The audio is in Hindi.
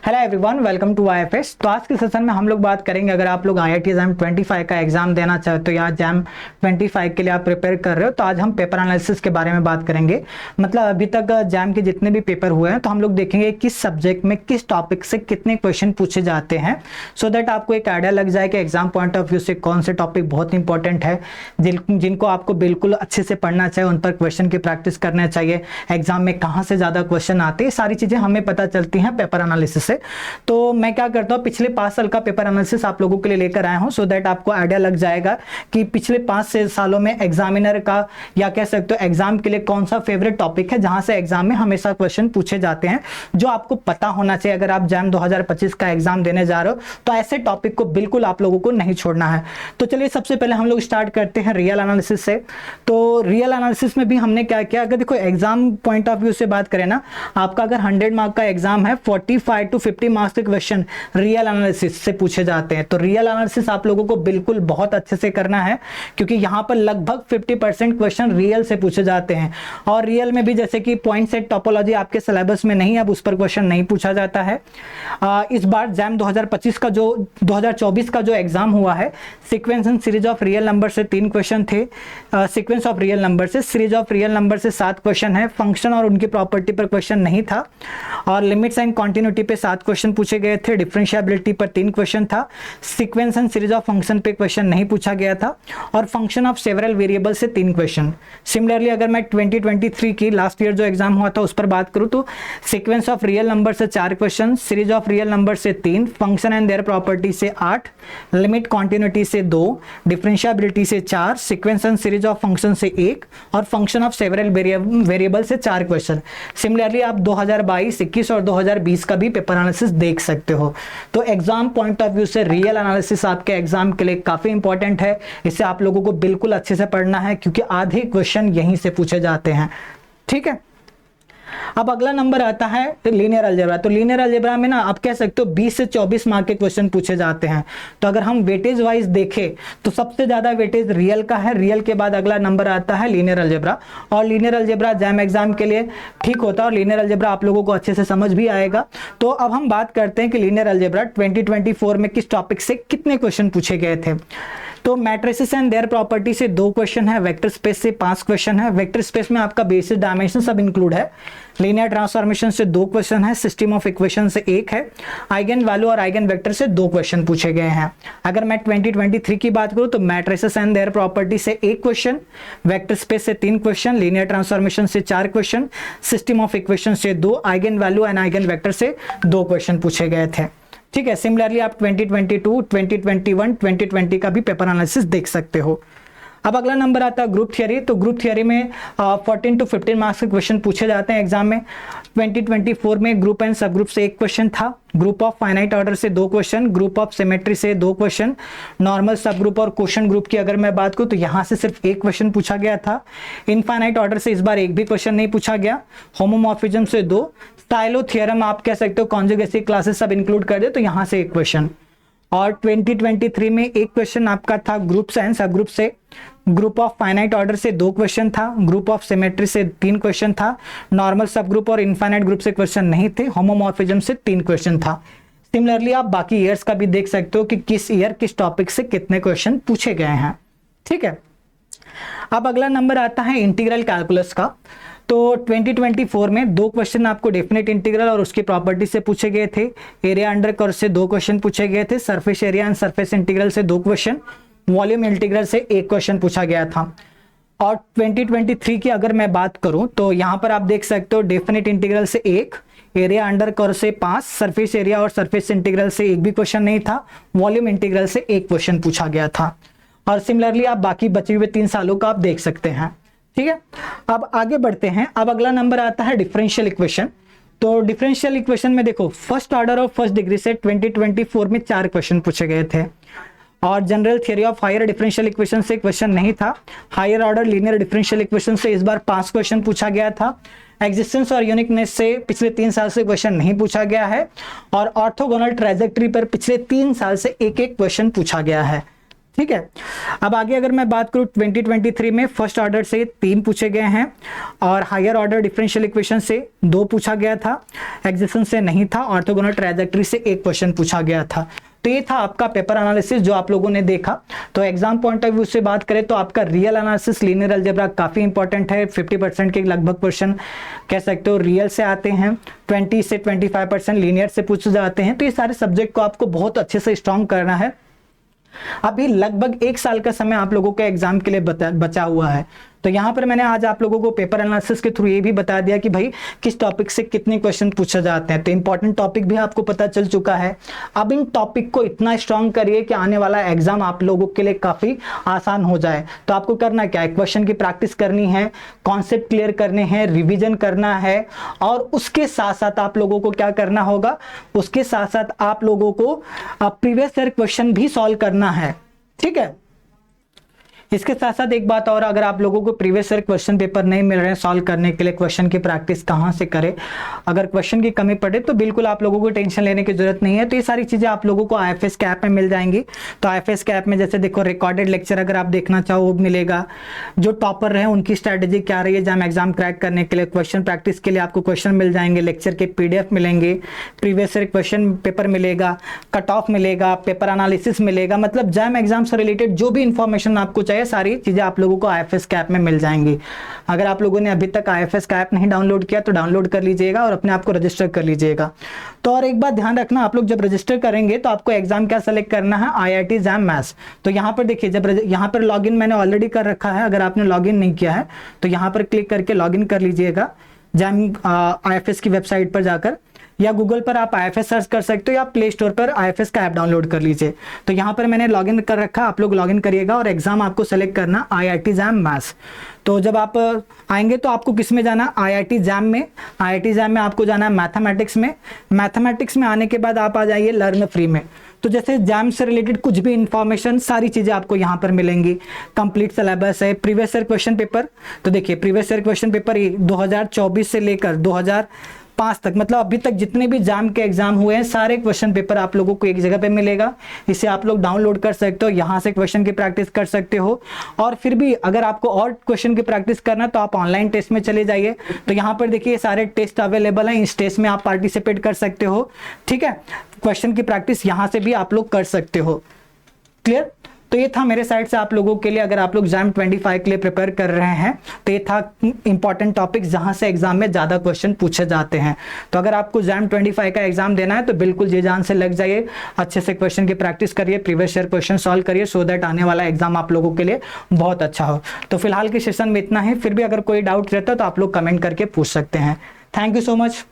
Hello everyone, welcome to IFS. तो आज के सेशन में हम लोग बात करेंगे, अगर आप लोग आईआईटी जैम 25 का एग्जाम देना चाहते हो या जैम 25 के लिए आप प्रिपेयर कर रहे हो, तो आज हम पेपर एनालिसिस के बारे में बात करेंगे। मतलब अभी तक जैम के जितने भी पेपर हुए हैं तो हम लोग देखेंगे किस सब्जेक्ट में किस टॉपिक से कितने क्वेश्चन पूछे जाते हैं, सो दैट आपको एक आइडिया लग जाए कि एग्जाम पॉइंट ऑफ व्यू से कौन से टॉपिक बहुत इंपॉर्टेंट है, जिनको आपको बिल्कुल अच्छे से पढ़ना चाहिए, उन पर क्वेश्चन की प्रैक्टिस करना चाहिए, एग्जाम में कहाँ से ज़्यादा क्वेश्चन आते हैं, सारी चीज़ें हमें पता चलती हैं पेपर एनालिसिस से। तो मैं क्या करता हूँ, पिछले 5 साल का पेपर एनालिसिस आप लोगों के लिए लेकर आया हूँ, सो दैट आपको आइडिया लग जाएगा कि पिछले 5 सालों में एग्जामिनर का या कह सकते हो एग्जाम के लिए कौन सा फेवरेट टॉपिक है जहां से एग्जाम में हमेशा क्वेश्चन पूछे जाते हैं, जो आपको पता होना चाहिए। अगर आप जैम 2025 का एग्जाम देने जा रहे हो तो ऐसे टॉपिक को बिल्कुल आप लोगों को नहीं छोड़ना है। तो चलिए सबसे पहले हम लोग स्टार्ट करते हैं रियल एनालिसिस से। तो रियल एनालिसिस में भी हमने क्या किया, अगर देखो एग्जाम पॉइंट ऑफ व्यू से बात करें ना, आपका अगर 100 मार्क का एग्जाम है, 45 to 50 मार्क्स के क्वेश्चन रियल एनालिसिस से पूछे जाते हैं। तो रियल एनालिसिस आप लोगों को बिल्कुल बहुत अच्छे से करना है, क्योंकि यहां पर लगभग 50% क्वेश्चन रियल से पूछे जाते हैं। और रियल में भी जैसे कि पॉइंट सेट टोपोलॉजी आपके सिलेबस में नहीं है, अब उस पर क्वेश्चन नहीं पूछा जाता है। इस बार जैम 2025 का जो 2024 का जो एग्जाम हुआ है, sequence and series of real number से 3 क्वेश्चन थे, सीक्वेंस ऑफ रियल नंबर से, सीरीज ऑफ रियल नंबर से 7 क्वेश्चन है, फंक्शन और उनकी प्रॉपर्टी पर क्वेश्चन नहीं था, और लिमिट्स एंड कॉन्टिन्यूटी पे 7 क्वेश्चन पूछे गए थे, डिफरेंशिएबिलिटी पर 3 क्वेश्चन था, sequence and series of function पे क्वेश्चन नहीं पूछा गया था, और फंक्शन ऑफ सेवरल वेरिएबल से 3 क्वेश्चन। सिमिलरली अगर मैं 2023 की लास्ट ईयर जो एग्जाम हुआ था उस पर बात करूं तो सीक्वेंस ऑफ रियल नंबर से 4 question, series of real number से 3, फंक्शन एंड देयर प्रॉपर्टी से 8, लिमिट कॉन्टिन्यूटी से 2, डिफरेंशिएबिलिटी से 4, sequence and series of function से 1, और फंक्शन ऑफ सेवरल वेरिएबल से 4 क्वेश्चन। सिमिलरली आप 2022, 21 और 2020 का भी पेपर एनालिसिस देख सकते हो। तो एग्जाम पॉइंट ऑफ व्यू से रियल एनालिसिस आपके एग्जाम के लिए काफी इंपॉर्टेंट है, इसे आप लोगों को बिल्कुल अच्छे से पढ़ना है, क्योंकि आधे क्वेश्चन यहीं से पूछे जाते हैं। ठीक है, अब अगला नंबर आता है लीनियर अलजेब्रा। तो लीनियर अलजेब्रा में ना आप कह सकते हो 20 से 24 मार्क के क्वेश्चन पूछे जाते हैं। तो अगर हम वेटेज वाइज देखें तो सबसे ज्यादा वेटेज रियल का है, रियल के बाद अगला नंबर आता है लीनियर अलजेब्रा। और लीनियर अलजेब्रा जैम एग्जाम के लिए ठीक होता है, और लीनियर अलजेब्रा आप लोगों को अच्छे से समझ भी आएगा। तो अब हम बात करते हैं कि लीनियर अलजेब्रा 2024 में किस टॉपिक से कितने क्वेश्चन पूछे गए थे। तो मैट्रिसेस एंड देयर प्रॉपर्टी से 2 क्वेश्चन है, वेक्टर स्पेस से 5 क्वेश्चन है, वेक्टर स्पेस में आपका बेसिस डायमेंशन सब इंक्लूड है, लीनियर ट्रांसफॉर्मेशन से 2 क्वेश्चन है, सिस्टम ऑफ इक्वेशन से 1 है, आइगन वैल्यू और आइगन वेक्टर से 2 क्वेश्चन पूछे गए हैं। अगर मैं 2023 की बात करूं तो मैट्रिसेस एंड देयर प्रॉपर्टी से 1 क्वेश्चन, वेक्टर स्पेस से 3 क्वेश्चन, लीनियर ट्रांसफॉर्मेशन से 4 क्वेश्चन, सिस्टम ऑफ इक्वेशन से 2, eigen value and eigen vector से 2 क्वेश्चन पूछे गए थे। ठीक है, सिमिलरली आप 2022, 2021, 2020 का भी पेपर एनालिसिस देख सकते हो। अब अगला नंबर आता है ग्रुप थियरी। तो ग्रुप थियरी में 14 to 15 मार्क्स के क्वेश्चन पूछे जाते हैं एग्जाम में। 2024 में ग्रुप एंड सब ग्रुप से 1 क्वेश्चन था, ग्रुप ऑफ फाइनाइट ऑर्डर से 2 क्वेश्चन, ग्रुप ऑफ सिमेट्री से 2 क्वेश्चन, नॉर्मल सब ग्रुप और क्वेश्चन ग्रुप की अगर मैं बात करूं तो यहां से सिर्फ 1 क्वेश्चन पूछा गया था। इनफाइनाइट ऑर्डर से इस बार एक भी क्वेश्चन नहीं पूछा गया, होमोमॉर्फिज्म से 2, स्टाइलो थ्योरम आप कह सकते हो, कॉन्जुगेसी क्लासेस सब इंक्लूड कर दे तो यहां से 1 क्वेश्चन। और 2023 में 1 क्वेश्चन आपका था ग्रुप्स एंड सब ग्रुप से, ग्रुप ऑफ फाइनाइट ऑर्डर से 2 क्वेश्चन था, ग्रुप ऑफ सिमेट्री से 3 क्वेश्चन था, नॉर्मल सब ग्रुप और इनफाइनाइट ग्रुप से क्वेश्चन नहीं थे, होमोमॉर्फिज्म से 3 क्वेश्चन था। सिमिलरली आप बाकी ईयर्स का भी देख सकते हो कि किस ईयर किस टॉपिक से कितने क्वेश्चन पूछे गए हैं। ठीक है, अब अगला नंबर आता है इंटीग्रल कैलकुलस का। तो 2024 में 2 क्वेश्चन आपको डेफिनेट इंटीग्रल और उसकी प्रॉपर्टी से पूछे गए थे, एरिया अंडर कर्व से 2 क्वेश्चन पूछे गए थे, surface area and surface integral से 2 क्वेश्चन, वॉल्यूम इंटीग्रल से 1 क्वेश्चन पूछा गया था। और 2023 की अगर मैं बात करूं तो यहां पर आप देख सकते हो डेफिनेट इंटीग्रल से 1, एरिया अंडर कर्व से 5, सरफेस एरिया और सरफेस इंटीग्रल से 1 भी क्वेश्चन नहीं था, वॉल्यूम इंटीग्रल से 1 क्वेश्चन पूछा गया था। और सिमिलरली आप बाकी बचे हुए 3 सालों का आप देख सकते हैं। ठीक है, अब आगे बढ़ते हैं। अब अगला नंबर आता है डिफरेंशियल इक्वेशन। तो डिफरेंशियल इक्वेशन में देखो फर्स्ट ऑर्डर और फर्स्ट डिग्री से 2024 में 4 क्वेश्चन पूछे गए थे, और general theory of higher differential equation से क्वेश्चन नहीं था, higher order linear differential equation से इस बार 5 क्वेश्चन पूछा गया था, एग्जिस्टेंस और यूनिकनेस से पिछले 3 साल से क्वेश्चन नहीं पूछा गया है, और ऑर्थोगोनल ट्रेजेक्टरी पर पिछले 3 साल से 1-1 क्वेश्चन पूछा गया है। ठीक है। अब आगे अगर मैं बात करूं 2023 में फर्स्ट ऑर्डर से 3 पूछे गए हैं और हायर ऑर्डर डिफरेंशियल इक्वेशन से 2 पूछा गया था, एक्सिस्टेंस से नहीं था, ऑर्थोगोनल ट्रायजेक्टरी से 1 क्वेश्चन पूछा गया था। तो ये था आपका पेपर एनालिसिस जो आप लोगों ने देखा। तो एग्जाम पॉइंट ऑफ व्यू से बात करें तो आपका रियल एनालिसिस, लीनियर अलजेब्रा काफी इंपॉर्टेंट है। 50% के लगभग क्वेश्चन कह सकते हो रियल से आते हैं, 20 से 25% लीनियर से पूछे जाते हैं। तो ये सारे सब्जेक्ट को आपको बहुत अच्छे से स्ट्रॉन्ग करना है। अभी लगभग 1 साल का समय आप लोगों के एग्जाम के लिए बचा हुआ है। तो यहां पर मैंने आज आप लोगों को पेपर एनालिसिस के थ्रू ये भी बता दिया कि भाई किस टॉपिक से कितने क्वेश्चन पूछे जाते हैं। तो इंपॉर्टेंट टॉपिक भी आपको पता चल चुका है। अब इन टॉपिक को इतना स्ट्रांग करिए कि आने वाला एग्जाम आप लोगों के लिए काफी आसान हो जाए। तो आपको करना क्या है, क्वेश्चन की प्रैक्टिस करनी है, कॉन्सेप्ट क्लियर करने हैं, रिविजन करना है और उसके साथ साथ आप लोगों को क्या करना होगा, उसके साथ साथ आप लोगों को प्रीवियस ईयर क्वेश्चन भी सॉल्व करना है। ठीक है। इसके साथ साथ एक बात और, अगर आप लोगों को प्रीवियस ईयर क्वेश्चन पेपर नहीं मिल रहे हैं सॉल्व करने के लिए, क्वेश्चन की प्रैक्टिस कहां से करें, अगर क्वेश्चन की कमी पड़े तो बिल्कुल आप लोगों को टेंशन लेने की जरूरत नहीं है। तो ये सारी चीजें आप लोगों को आईएफएस के ऐप में मिल जाएंगी। तो आईएफएस के ऐप में जैसे देखो रिकॉर्डेड लेक्चर अगर आप देखना चाहो वो मिलेगा, जो टॉपर रहे उनकी स्ट्रैटेजी क्या रही है जैम एग्जाम क्रैक करने के लिए, क्वेश्चन प्रैक्टिस के लिए आपको क्वेश्चन मिल जाएंगे, लेक्चर के पीडीएफ मिलेंगे, प्रीवियस ईयर क्वेश्चन पेपर मिलेगा, कट ऑफ मिलेगा, पेपर एनालिसिस मिलेगा। मतलब जैम एग्जाम से रिलेटेड जो भी इंफॉर्मेशन आपको चाहिए सारी चीजें आप लोगों को आईएफएस के ऐप में मिल जाएंगी। अगर आप लोगों ने अभी तक आईएफएस का ऐप नहीं डाउनलोड किया तो डाउनलोड कर लीजिएगा और अपने आप को रजिस्टर कर लीजिएगा। तो और एक बात ध्यान रखना, आप लोग जब रजिस्टर करेंगे तो आपको एग्जाम क्या सेलेक्ट करना है, आईआईटी जैम मैथ्स। तो यहाँ पर देखिए, जब यहाँ पर लॉगिन मैंने ऑलरेडी कर रखा है, अगर आपने लॉगिन नहीं किया है तो यहाँ पर क्लिक करके लॉगिन कर लीजिएगा जैम आईएफएस की वेबसाइट पर जाकर, या गूगल पर आप आईएफएस सर्च कर सकते हो या प्ले स्टोर पर आईएफएस का ऐप डाउनलोड कर लीजिए। तो यहाँ पर मैंने लॉगिन कर रखा, आप लोग लॉगिन करिएगा और एग्जाम आपको सेलेक्ट करना आईआईटी जैम मैथ्स। तो जब आप आएंगे तो आपको किस में जाना, आईआईटी जैम में। आईआईटी जैम में आपको जाना है मैथमेटिक्स में। मैथमेटिक्स में आने के बाद आप आ जाइए लर्न फ्री में। तो जैसे जैम से रिलेटेड कुछ भी इंफॉर्मेशन सारी चीजें आपको यहाँ पर मिलेंगी। कंप्लीट सिलेबस है, प्रीवियस ईयर क्वेश्चन पेपर। तो देखिए प्रीवियस ईयर क्वेश्चन पेपर 2024 से लेकर 2005 तक, मतलब अभी तक जितने भी जैम के एग्जाम हुए हैं सारे क्वेश्चन पेपर आप लोगों को एक जगह पे मिलेगा। इसे आप लोग डाउनलोड कर सकते हो, यहाँ से क्वेश्चन की प्रैक्टिस कर सकते हो। और फिर भी अगर आपको और क्वेश्चन की प्रैक्टिस करना तो आप ऑनलाइन टेस्ट में चले जाइए। तो यहाँ पर देखिए सारे टेस्ट अवेलेबल हैं, इस टेस्ट में आप पार्टिसिपेट कर सकते हो। ठीक है, क्वेश्चन की प्रैक्टिस यहाँ से भी आप लोग कर सकते हो। क्लियर? तो ये था मेरे साइड से आप लोगों के लिए, अगर आप लोग जैम 25 के लिए प्रिपेयर कर रहे हैं तो ये था इंपॉर्टेंट टॉपिक जहां से एग्जाम में ज्यादा क्वेश्चन पूछे जाते हैं। तो अगर आपको जैम 25 का एग्जाम देना है तो बिल्कुल जी जान से लग जाइए, अच्छे से क्वेश्चन की प्रैक्टिस करिए, प्रीवियस ईयर क्वेश्चन सॉल्व करिए, सो दैट आने वाला एग्जाम आप लोगों के लिए बहुत अच्छा हो। तो फिलहाल के सेशन में इतना है, फिर भी अगर कोई डाउट रहता है तो आप लोग कमेंट करके पूछ सकते हैं। Thank you so much.